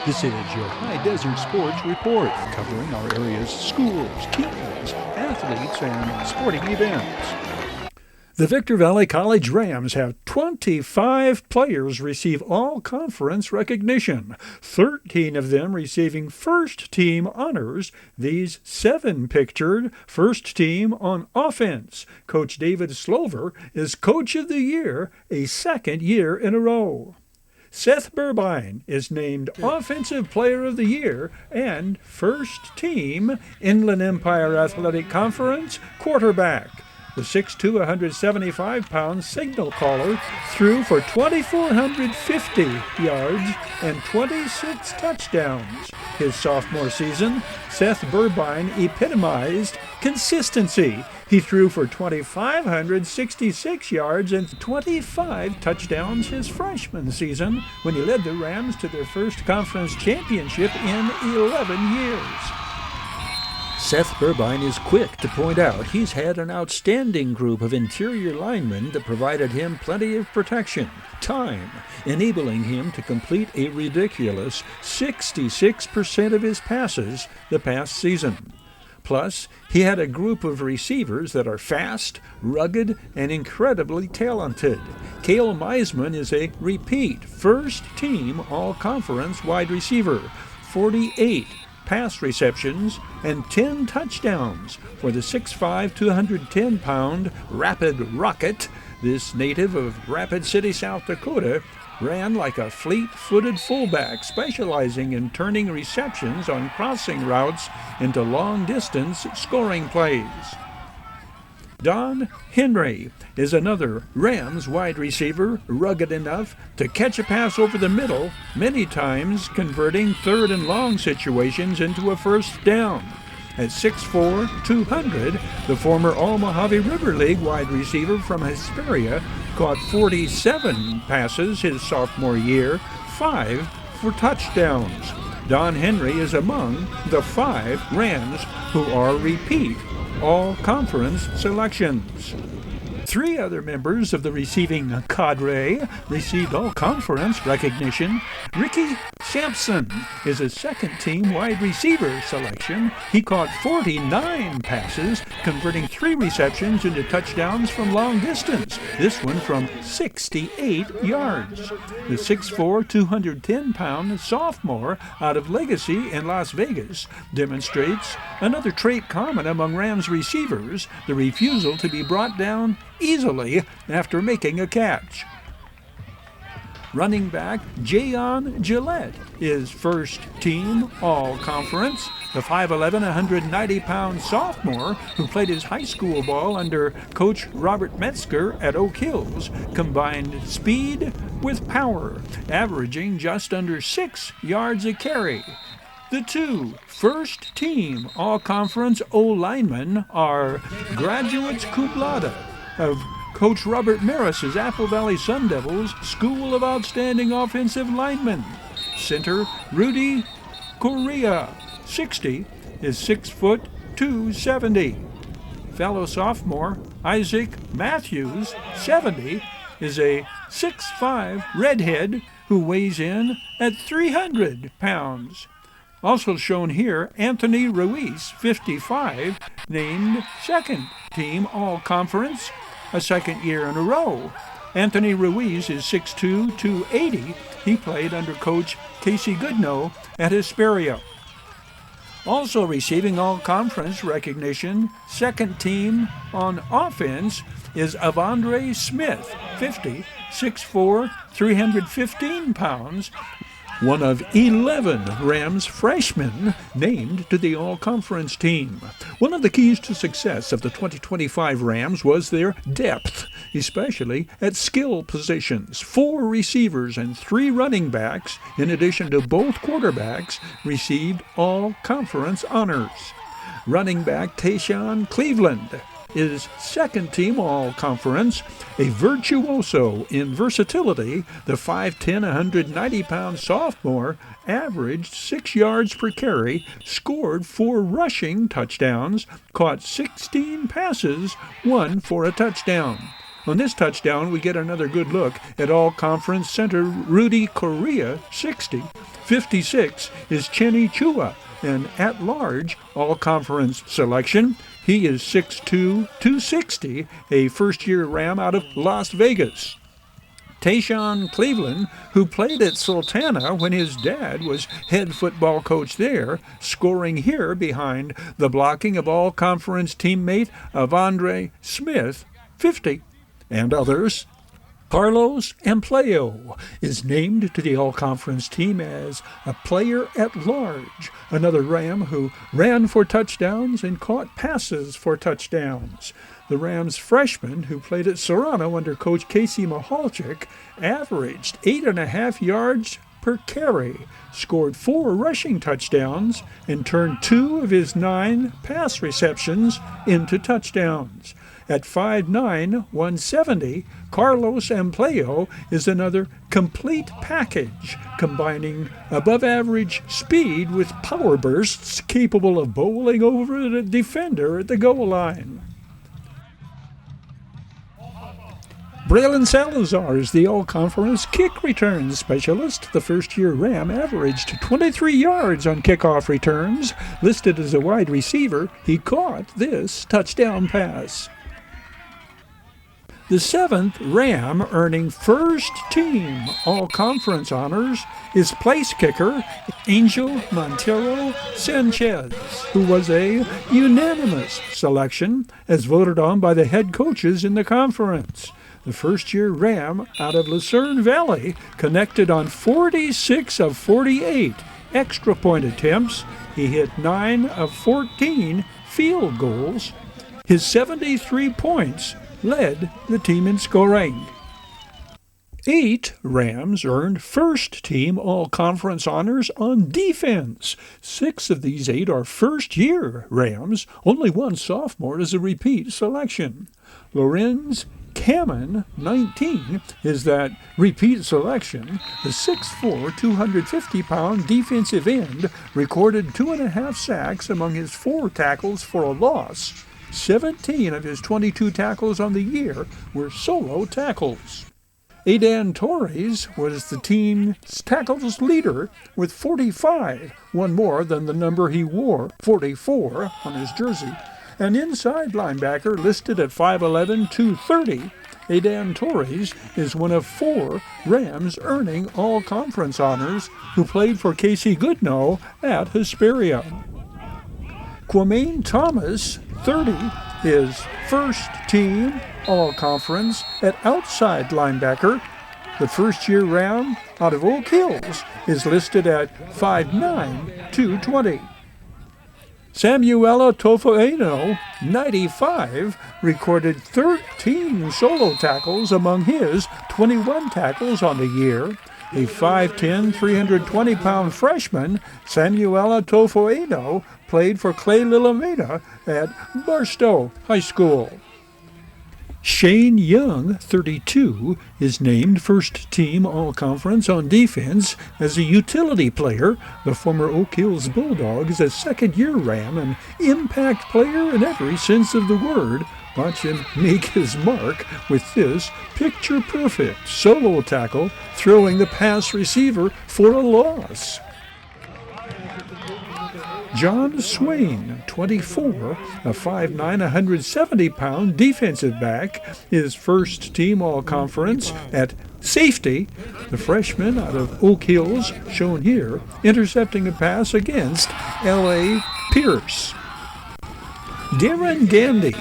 This is your Hdsr Sports Report, covering our area's schools, teams, athletes, and sporting events. The Victor Valley College Rams have 25 players receive all-conference recognition, 13 of them receiving first-team honors. These 7 pictured first team on offense. Coach David Slover is Coach of the Year a second year in a row. Seth Burbine is named Offensive Player of the Year and First Team Inland Empire Athletic Conference quarterback. The 6'2", 175-pound signal caller threw for 2,450 yards and 26 touchdowns. His sophomore season, Seth Burbine epitomized consistency. He threw for 2,566 yards and 25 touchdowns his freshman season when he led the Rams to their first conference championship in 11 years. Seth Burbine is quick to point out he's had an outstanding group of interior linemen that provided him plenty of protection, time, enabling him to complete a ridiculous 66% of his passes the past season. Plus, he had a group of receivers that are fast, rugged, and incredibly talented. Cale Meisman is a repeat first-team all-conference wide receiver, 48 pass receptions, and 10 touchdowns for the 6'5", 210-pound Rapid Rocket. This native of Rapid City, South Dakota, ran like a fleet-footed fullback, specializing in turning receptions on crossing routes into long-distance scoring plays. Don Henry is another Rams wide receiver, rugged enough to catch a pass over the middle, many times converting third and long situations into a first down. At 6'4", 200, the former All-Mojave River League wide receiver from Hesperia caught 47 passes his sophomore year, 5 for touchdowns. Don Henry is among the 5 Rams who are repeat all-conference selections. 3 other members of the receiving cadre received all-conference recognition. Ricky Sampson is a second-team wide receiver selection. He caught 49 passes, converting 3 receptions into touchdowns from long distance, this one from 68 yards. The 6'4", 210-pound sophomore out of Legacy in Las Vegas demonstrates another trait common among Rams receivers, the refusal to be brought down easily after making a catch. Running back Jayon Gillette is first team all-conference. The 5'11", 190-pound sophomore who played his high school ball under Coach Robert Metzger at Oak Hills combined speed with power, averaging just under 6 yards a carry. The 2 first-team all-conference O-linemen are graduates cum laude of Coach Robert Maris's Apple Valley Sun Devils School of Outstanding Offensive Linemen. Center Rudy Correa, 60, is 6', 270. Fellow sophomore Isaac Matthews, 70, is a 6'5" redhead who weighs in at 300 pounds. Also shown here, Anthony Ruiz, 55, named second team all-conference, a second year in a row. Anthony Ruiz is 6'2", 280. He played under Coach Casey Goodnow at Hesperia. Also receiving all-conference recognition, second team on offense, is Avondre Smith, 50, 6'4", 315 pounds, one of 11 Rams freshmen named to the all-conference team. One of the keys to success of the 2025 Rams was their depth, especially at skill positions. 4 receivers and 3 running backs, in addition to both quarterbacks, received all-conference honors. Running back Tayshawn Cleveland is second team all-conference, a virtuoso in versatility. The 5'10", 190-pound sophomore averaged 6 yards per carry, scored 4 rushing touchdowns, caught 16 passes, 1 for a touchdown. On this touchdown, we get another good look at all-conference center Rudy Correa, 60. 56 is Chenny Chua, an at-large all-conference selection. He is 6'2", 260, a first-year Ram out of Las Vegas. Tayshawn Cleveland, who played at Sultana when his dad was head football coach there, scoring here behind the blocking of all-conference teammate Avondre Smith, 50, and others. Carlos Amplio is named to the all-conference team as a player at large, another Ram who ran for touchdowns and caught passes for touchdowns. The Rams freshman, who played at Serrano under Coach Casey Mahalchik, averaged 8.5 yards per carry, scored 4 rushing touchdowns, and turned 2 of his 9 pass receptions into touchdowns. At 5'9", 170, Carlos Amplio is another complete package, combining above-average speed with power bursts capable of bowling over the defender at the goal line. Braylon Salazar is the all-conference kick return specialist. The first-year Ram averaged 23 yards on kickoff returns. Listed as a wide receiver, he caught this touchdown pass. The 7th Ram earning first-team all-conference honors is place kicker Angel Montero Sanchez, who was a unanimous selection as voted on by the head coaches in the conference. The first-year Ram out of Lucerne Valley connected on 46 of 48 extra point attempts. He hit 9 of 14 field goals. His 73 points led the team in scoring. 8 Rams earned first-team all-conference honors on defense. 6 of these 8 are first-year Rams. Only 1 sophomore is a repeat selection. Lorenz Kamen, 19, is that repeat selection. The 6'4", 250-pound defensive end recorded 2.5 sacks among his 4 tackles for a loss. 17 of his 22 tackles on the year were solo tackles. Aidan Torres was the team's tackles leader with 45, one more than the number he wore, 44, on his jersey. An inside linebacker listed at 5'11", 230, Aidan Torres is one of 4 Rams earning all-conference honors who played for Casey Goodnow at Hesperia. Quamaine Thomas, 30, is first-team all-conference at outside linebacker. The first-year Ram out of Oak Hills is listed at 5'9", 220. Samuela Tofoeno, 95, recorded 13 solo tackles among his 21 tackles on the year. A 5'10", 320-pound freshman, Samuela Tofoeno played for Clay Lilameda at Barstow High School. Shane Young, 32, is named first-team all-conference on defense as a utility player. The former Oak Hills Bulldog is a second-year Ram, an impact player in every sense of the word. Watch him make his mark with this picture-perfect solo tackle, throwing the pass receiver for a loss. John Swain, 24, a 5'9", 170-pound defensive back, is first-team all-conference at safety. The freshman out of Oak Hills, shown here, intercepting a pass against L.A. Pierce. Darren Gandy,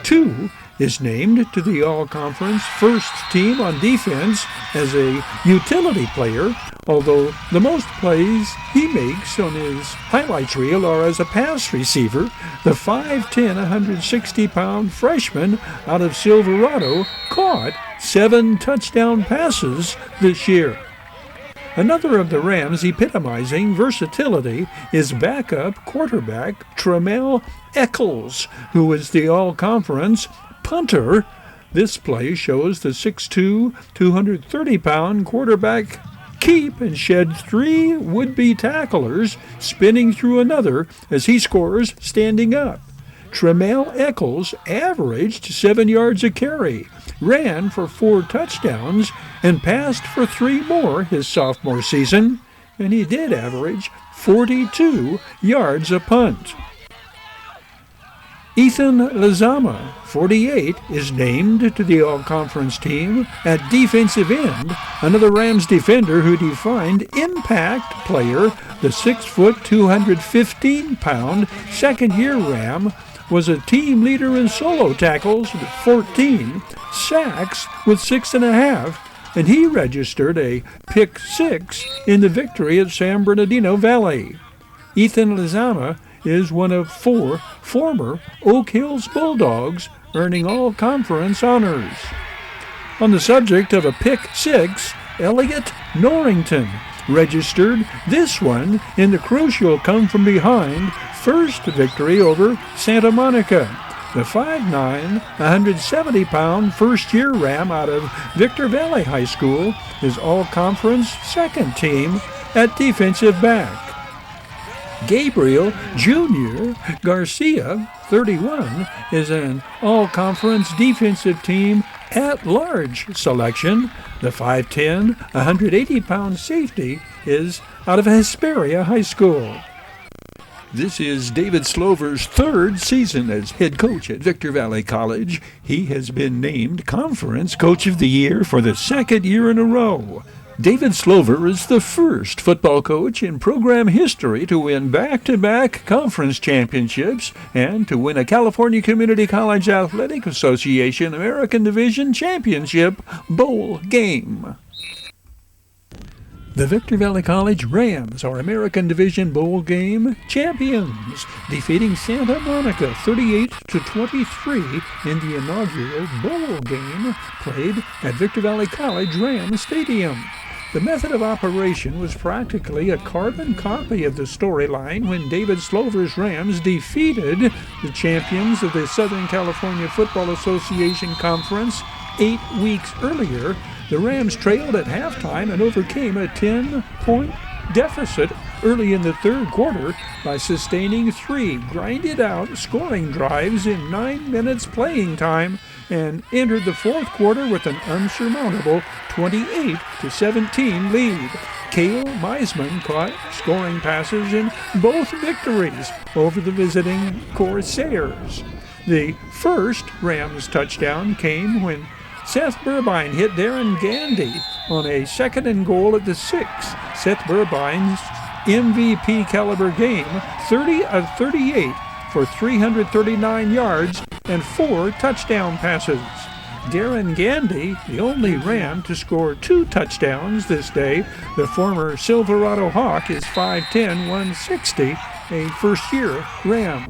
2, is named to the all-conference first team on defense as a utility player, although the most plays he makes on his highlights reel are as a pass receiver. The 5'10", 160-pound freshman out of Silverado caught 7 touchdown passes this year. Another of the Rams epitomizing versatility is backup quarterback Tremel Eccles, who is the all-conference punter. This play shows the 6'2", 230-pound quarterback keep and shed 3 would-be tacklers, spinning through another as he scores standing up. Tremel Eccles averaged 7 yards a carry. ran for 4 touchdowns and passed for 3 more his sophomore season, and he did average 42 yards a punt. Ethan Lizama, 48, is named to the All-Conference team at defensive end, another Rams defender who defined impact player. The 6-foot, 215-pound second-year Ram was a team leader in solo tackles with 14, sacks with 6.5, and he registered a pick 6 in the victory at San Bernardino Valley. Ethan Lizama is one of 4 former Oak Hills Bulldogs earning all-conference honors. On the subject of a pick 6, Elliot Norrington registered this one in the crucial come-from-behind first victory over Santa Monica. The 5'9", 170-pound first-year Ram out of Victor Valley High School is all-conference second team at defensive back. Gabriel Jr. Garcia, 31, is an all-conference defensive team at-large selection. The 5'10", 180-pound safety is out of Hesperia High School. This is David Slover's 3rd season as head coach at Victor Valley College. He has been named Conference Coach of the Year for the 2nd year in a row. David Slover is the first football coach in program history to win back-to-back conference championships and to win a California Community College Athletic Association American Division Championship bowl game. The Victor Valley College Rams are American Division Bowl game champions, defeating Santa Monica 38-23 in the inaugural bowl game played at Victor Valley College Rams Stadium. The method of operation was practically a carbon copy of the storyline when David Slover's Rams defeated the champions of the Southern California Football Association Conference 8 weeks earlier. The Rams trailed at halftime and overcame a 10-point deficit early in the 3rd quarter by sustaining 3 grinded-out scoring drives in 9 minutes playing time and entered the 4th quarter with an unsurmountable 28-17 lead. Cale Meisman caught scoring passes in both victories over the visiting Corsairs. The first Rams touchdown came when Seth Burbine hit Darren Gandy on a 2nd and goal at the 6. Seth Burbine's MVP caliber game, 30 of 38 for 339 yards and 4 touchdown passes. Darren Gandy, the only Ram to score 2 touchdowns this day. The former Silverado Hawk is 5'10", 160, a first-year Ram.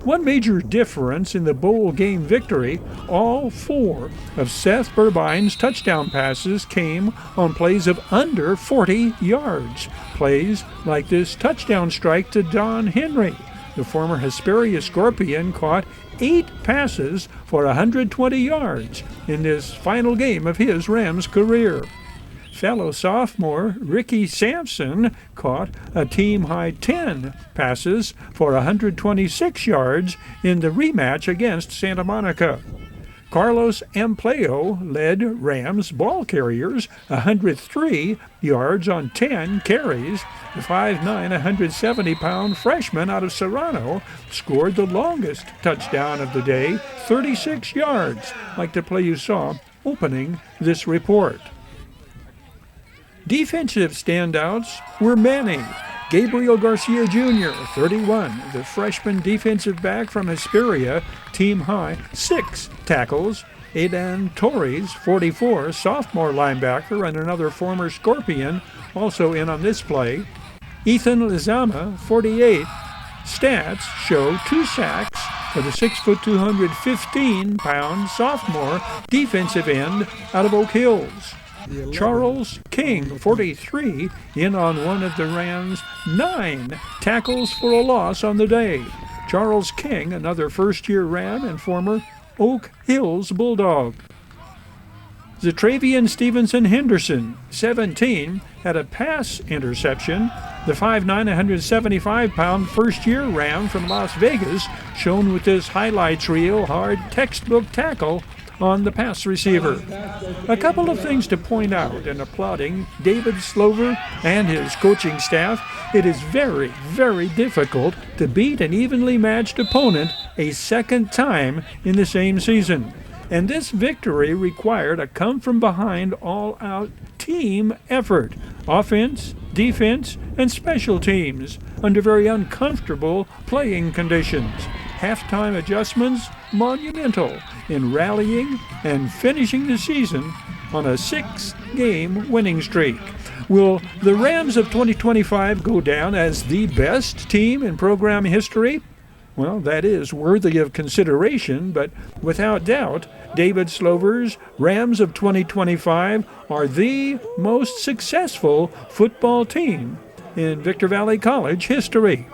One major difference in the bowl game victory, all 4 of Seth Burbine's touchdown passes came on plays of under 40 yards. Plays like this touchdown strike to Don Henry. The former Hesperia Scorpion caught 8 passes for 120 yards in this final game of his Rams career. Fellow sophomore Ricky Sampson caught a team-high 10 passes for 126 yards in the rematch against Santa Monica. Carlos Ampleo led Rams ball carriers 103 yards on 10 carries. The 5'9", 170-pound freshman out of Serrano scored the longest touchdown of the day, 36 yards, like the play you saw opening this report. Defensive standouts were many. Gabriel Garcia Jr., 31, the freshman defensive back from Hesperia, team-high 6 tackles. Aidan Torres, 44, sophomore linebacker and another former Scorpion, also in on this play. Ethan Lizama, 48, stats show 2 sacks for the 6', 215-pound sophomore defensive end out of Oak Hills. Charles King, 43, in on one of the Rams' 9 tackles for a loss on the day. Charles King, another first-year Ram and former Oak Hills Bulldog. Zatravian Stevenson Henderson, 17, had a pass interception. The 5'9", 175-pound first-year Ram from Las Vegas, shown with this highlights reel hard textbook tackle on the pass receiver. A couple of things to point out in applauding David Slover and his coaching staff. It is very, very difficult to beat an evenly matched opponent a second time in the same season. And this victory required a come-from-behind, all-out team effort. Offense, defense, and special teams under very uncomfortable playing conditions. Halftime adjustments monumental in rallying and finishing the season on a 6-game winning streak. Will the Rams of 2025 go down as the best team in program history? Well, that is worthy of consideration, but without doubt, David Slover's Rams of 2025 are the most successful football team in Victor Valley College history.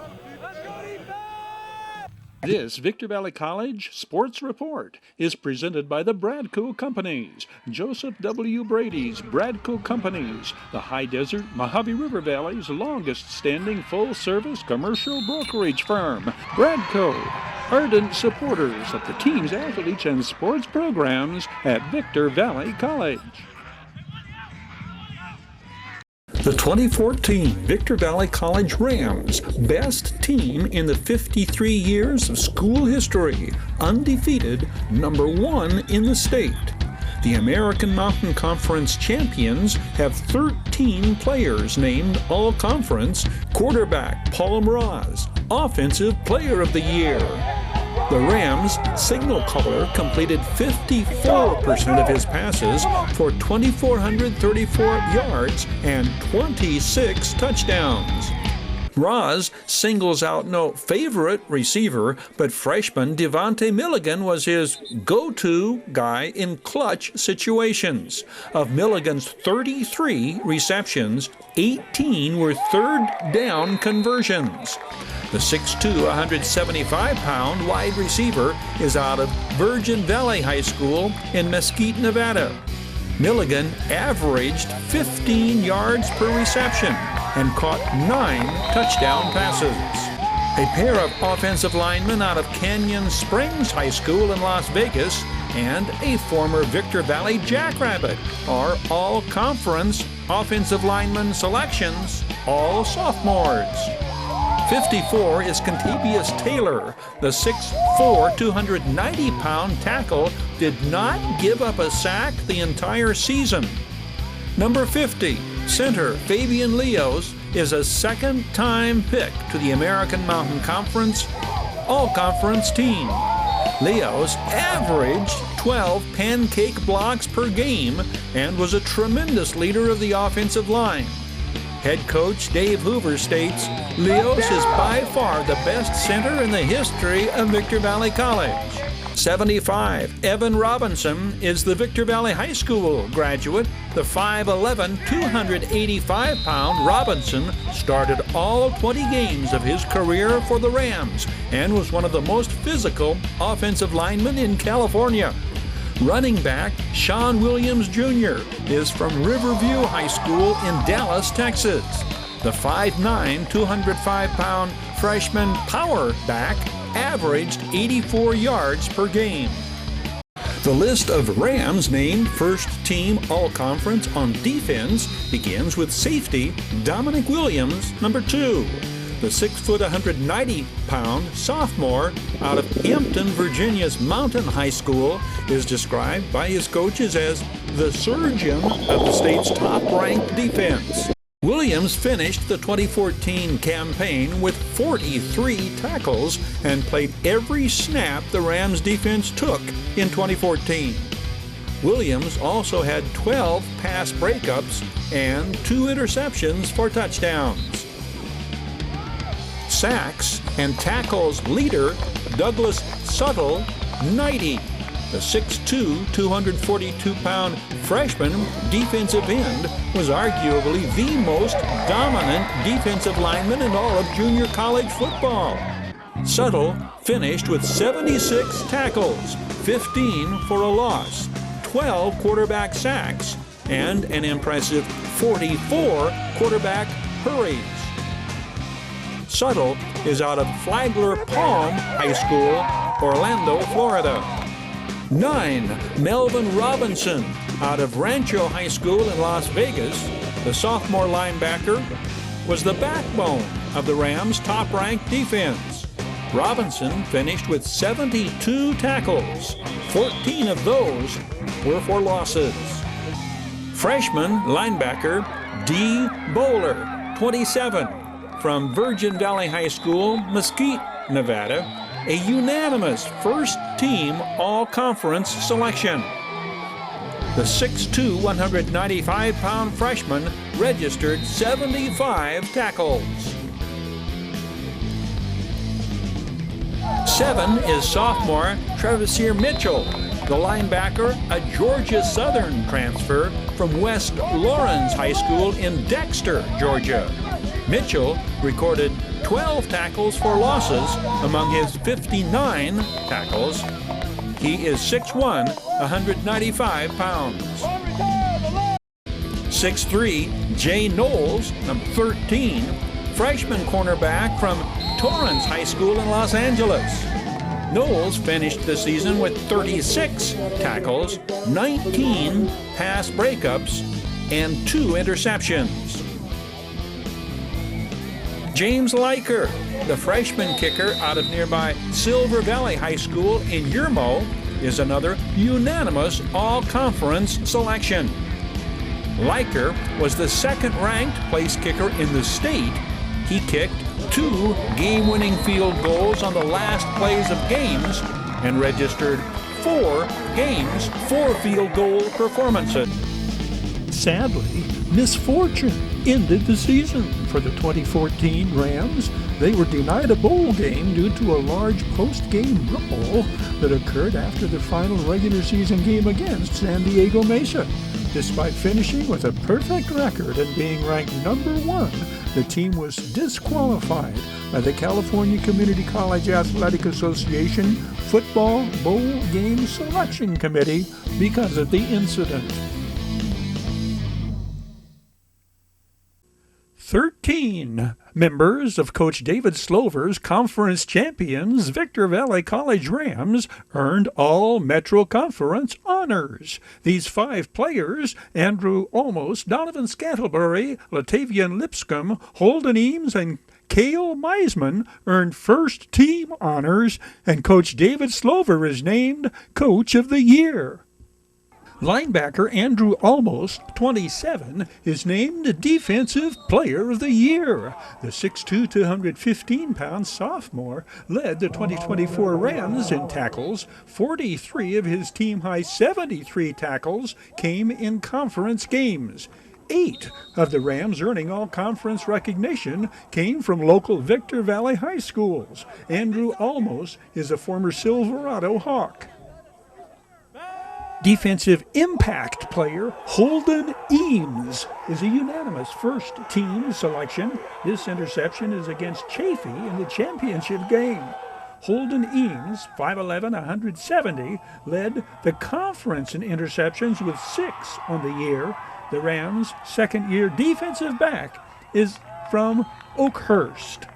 This Victor Valley College Sports Report is presented by the Bradco Companies, Joseph W. Brady's Bradco Companies, the High Desert Mojave River Valley's longest-standing full-service commercial brokerage firm. Bradco, ardent supporters of the team's athletes and sports programs at Victor Valley College. The 2014 Victor Valley College Rams, best team in the 53 years of school history, undefeated, #1 in the state. The American Mountain Conference champions have 13 players named All-Conference, quarterback Paul Mraz, Offensive Player of the Year. The Rams' signal caller completed 54% of his passes for 2,434 yards and 26 touchdowns. Mraz singles out no favorite receiver, but freshman Devontae Milligan was his go-to guy in clutch situations. Of Milligan's 33 receptions, 18 were third down conversions. The 6'2", 175-pound wide receiver is out of Virgin Valley High School in Mesquite, Nevada. Milligan averaged 15 yards per reception and caught 9 touchdown passes. A pair of offensive linemen out of Canyon Springs High School in Las Vegas and a former Victor Valley Jackrabbit are all-conference offensive lineman selections, all sophomores. 54 is Contavious Taylor. The 6'4", 290-pound tackle did not give up a sack the entire season. Number 50, center Fabian Leos, is a second-time pick to the American Mountain Conference All-Conference team. Leos averaged 12 pancake blocks per game and was a tremendous leader of the offensive line. Head coach Dave Hoover states, Leos is by far the best center in the history of Victor Valley College. 75, Evan Robinson is the Victor Valley High School graduate. The 5'11", 285-pound Robinson started all 20 games of his career for the Rams and was one of the most physical offensive linemen in California. Running back Sean Williams Jr. is from Riverview High School in Dallas, Texas. The 5'9", 205-pound freshman power back averaged 84 yards per game. The list of Rams named first team all-conference on defense begins with safety Dominic Williams, number 2. The 6', 190-pound sophomore out of Hampton, Virginia's Mountain High School is described by his coaches as the surgeon of the state's top-ranked defense. Williams finished the 2014 campaign with 43 tackles and played every snap the Rams defense took in 2014. Williams also had 12 pass breakups and 2 interceptions for touchdowns. Sacks and tackles leader Douglas Suttle, 90. The 6'2", 242-pound freshman defensive end was arguably the most dominant defensive lineman in all of junior college football. Suttle finished with 76 tackles, 15 for a loss, 12 quarterback sacks, and an impressive 44 quarterback hurries. Suttle is out of Flagler Palm High School, Orlando, Florida. 9. Melvin Robinson out of Rancho High School in Las Vegas, the sophomore linebacker, was the backbone of the Rams' top-ranked defense. Robinson finished with 72 tackles. 14 of those were for losses. Freshman linebacker D. Bowler, 27, from Virgin Valley High School, Mesquite, Nevada, a unanimous first-team all-conference selection. The 6'2", 195-pound freshman registered 75 tackles. 7 is sophomore Hdsr Mitchell, the linebacker, a Georgia Southern transfer from West Lawrence High School in Dexter, Georgia. Mitchell recorded 12 tackles for losses among his 59 tackles. He is 6'1", 195 pounds. 6'3", Jay Knowles, number 13, freshman cornerback from Torrance High School in Los Angeles. Knowles finished the season with 36 tackles, 19 pass breakups, and 2 interceptions. James Liker, the freshman kicker out of nearby Silver Valley High School in Yermo, is another unanimous all-conference selection. Liker was the second-ranked place kicker in the state. He kicked 2 game-winning field goals on the last plays of games and registered 4 games, 4 field goal performances. Sadly, misfortune ended the season for the 2014 Rams. They were denied a bowl game due to a large post-game brawl that occurred after the final regular season game against San Diego Mesa. Despite finishing with a perfect record and being ranked number 1, the team was disqualified by the California Community College Athletic Association Football Bowl Game Selection Committee because of the incident. 13 members of Coach David Slover's conference champions, Victor Valley College Rams, earned all Metro Conference honors. These 5 players, Andrew Olmos, Donovan Scantlebury, Latavian Lipscomb, Holden Eames, and Cale Meisman, earned first-team honors, and Coach David Slover is named Coach of the Year. Linebacker Andrew Olmos, 27, is named Defensive Player of the Year. The 6'2", 215-pound sophomore led the 2024 Rams in tackles. 43 of his team-high 73 tackles came in conference games. 8 of the Rams earning all-conference recognition came from local Victor Valley high schools. Andrew Olmos is a former Silverado Hawk. Defensive impact player Holden Eames is a unanimous first-team selection. This interception is against Chaffee in the championship game. Holden Eames, 5'11", 170, led the conference in interceptions with 6 on the year. The Rams' second-year defensive back is from Oakhurst.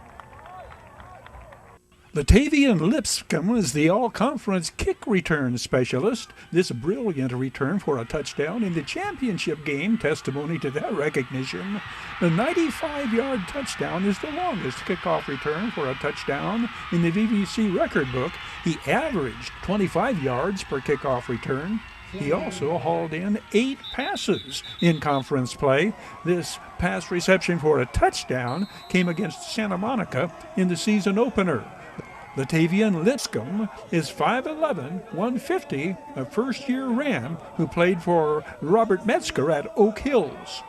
Latavian Lipscomb is the all-conference kick return specialist. This brilliant return for a touchdown in the championship game, testimony to that recognition. The 95-yard touchdown is the longest kickoff return for a touchdown in the VVC record book. He averaged 25 yards per kickoff return. He also hauled in 8 passes in conference play. This pass reception for a touchdown came against Santa Monica in the season opener. Latavian Lipscomb is 5'11", 150, a first-year Ram who played for Robert Metzger at Oak Hills.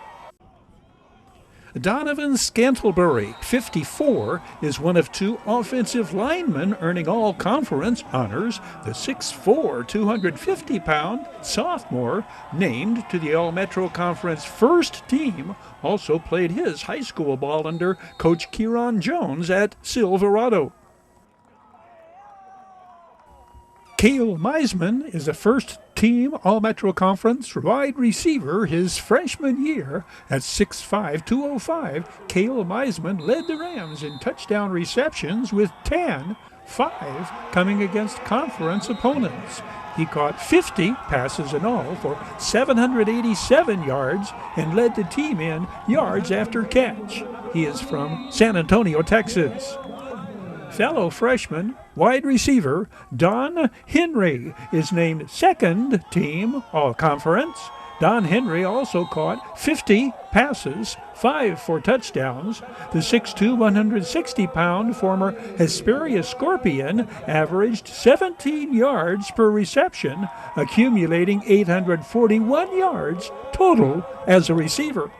Donovan Scantlebury, 54, is one of 2 offensive linemen earning all-conference honors. The 6'4", 250-pound sophomore, named to the All-Metro Conference first team, also played his high school ball under Coach Kieran Jones at Silverado. Cale Meisman is a first team All-Metro Conference wide receiver his freshman year. At 6'5", 205, Cale Meisman led the Rams in touchdown receptions with 10, 5 coming against conference opponents. He caught 50 passes in all for 787 yards and led the team in yards after catch. He is from San Antonio, Texas. Fellow freshman wide receiver Don Henry is named second team All-Conference. Don Henry also caught 50 passes, 5 for touchdowns. The 6'2", 160-pound former Hesperia Scorpion averaged 17 yards per reception, accumulating 841 yards total as a receiver.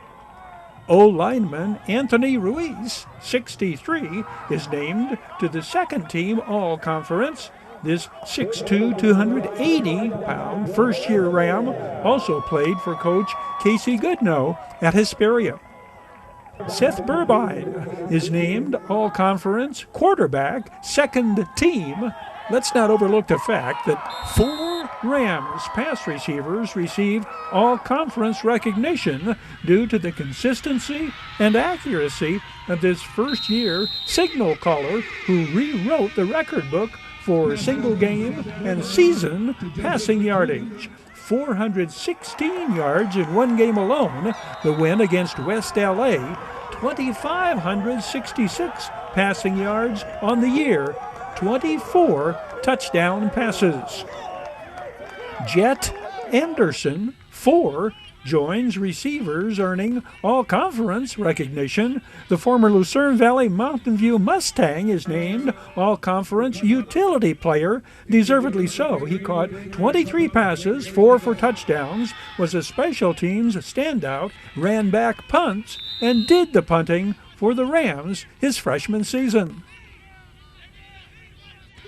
O-lineman Anthony Ruiz, 63, is named to the second team All-Conference. This 6'2", 280-pound first-year Ram also played for Coach Casey Goodnow at Hesperia. Seth Burbine is named All-Conference quarterback, second team. Let's not overlook the fact that 4 Rams pass receivers received All-Conference recognition due to the consistency and accuracy of this first-year signal caller who rewrote the record book for single game and season passing yardage. 416 yards in one game alone, the win against West LA, 2,566 passing yards on the year, 24 touchdown passes. Jet Anderson, 4, joins receivers earning All-Conference recognition. The former Lucerne Valley Mountain View Mustang is named All-Conference Utility Player, deservedly so. He caught 23 passes, 4 for touchdowns, was a special teams standout, ran back punts, and did the punting for the Rams his freshman season.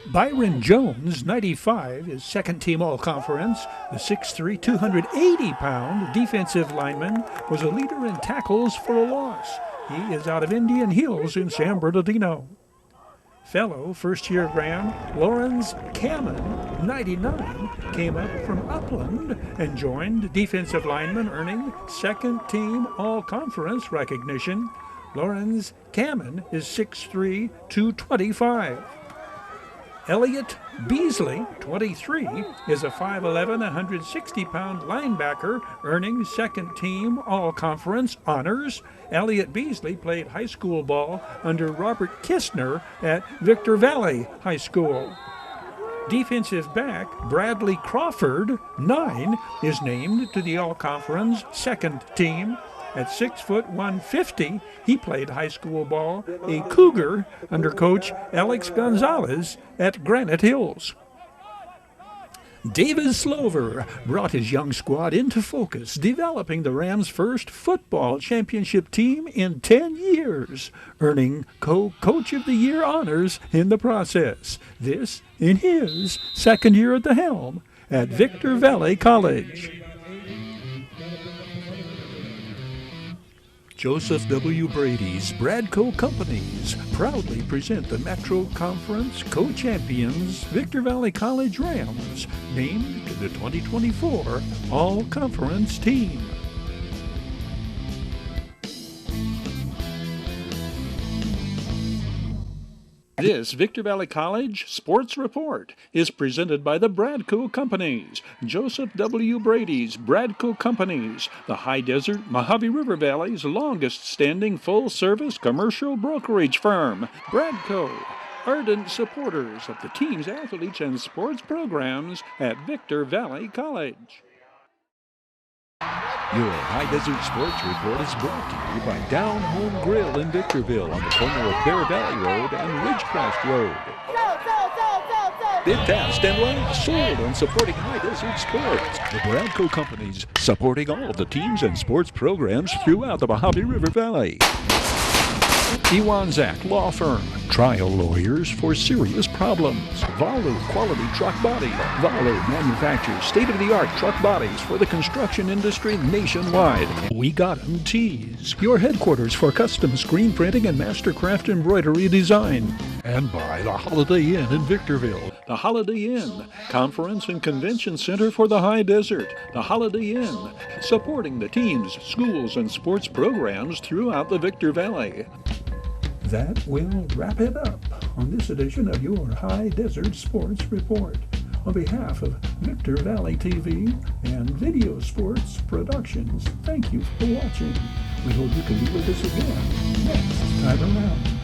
Byron Jones, 95, is second-team All-Conference. The 6'3", 280-pound defensive lineman was a leader in tackles for a loss. He is out of Indian Hills in San Bernardino. Fellow first-year Ram Lawrence Kamen, 99, came up from Upland and joined defensive lineman, earning second-team All-Conference recognition. Lawrence Kamen is 6'3", 225. Elliott Beasley, 23, is a 5'11", 160-pound linebacker, earning second-team All-Conference honors. Elliott Beasley played high school ball under Robert Kistner at Victor Valley High School. Defensive back Bradley Crawford, 9, is named to the All-Conference second team. At 6', 150, he played high school ball, a Cougar, under Coach Alex Gonzalez at Granite Hills. David Slover brought his young squad into focus, developing the Rams' first football championship team in 10 years, earning Co-Coach of the Year honors in the process. This in his second year at the helm at Victor Valley College. Joseph W. Brady's Bradco Companies proudly present the Metro Conference co-champions Victor Valley College Rams, named to the 2024 All-Conference team. This Victor Valley College Sports Report is presented by the Bradco Companies, Joseph W. Brady's Bradco Companies, the High Desert Mojave River Valley's longest-standing full-service commercial brokerage firm. Bradco, ardent supporters of the team's athletes and sports programs at Victor Valley College. Your High Desert Sports Report is brought to you by Down Home Grill in Victorville on the corner of Bear Valley Road and Ridgecrest Road. Bid fast and last, sold on supporting High Desert Sports. The Bradco Companies, supporting all of the teams and sports programs throughout the Mojave River Valley. Iwanzak Law Firm, trial lawyers for serious problems. Valu Quality Truck Body. Valu manufactures state-of-the-art truck bodies for the construction industry nationwide. We Got 'em Tees, your headquarters for custom screen printing and mastercraft embroidery design. And by the Holiday Inn in Victorville. The Holiday Inn, conference and convention center for the high desert. The Holiday Inn, supporting the teams, schools, and sports programs throughout the Victor Valley. That will wrap it up on this edition of your High Desert Sports Report. On behalf of Victor Valley TV and Video Sports Productions, thank you for watching. We hope you can be with us again next time around.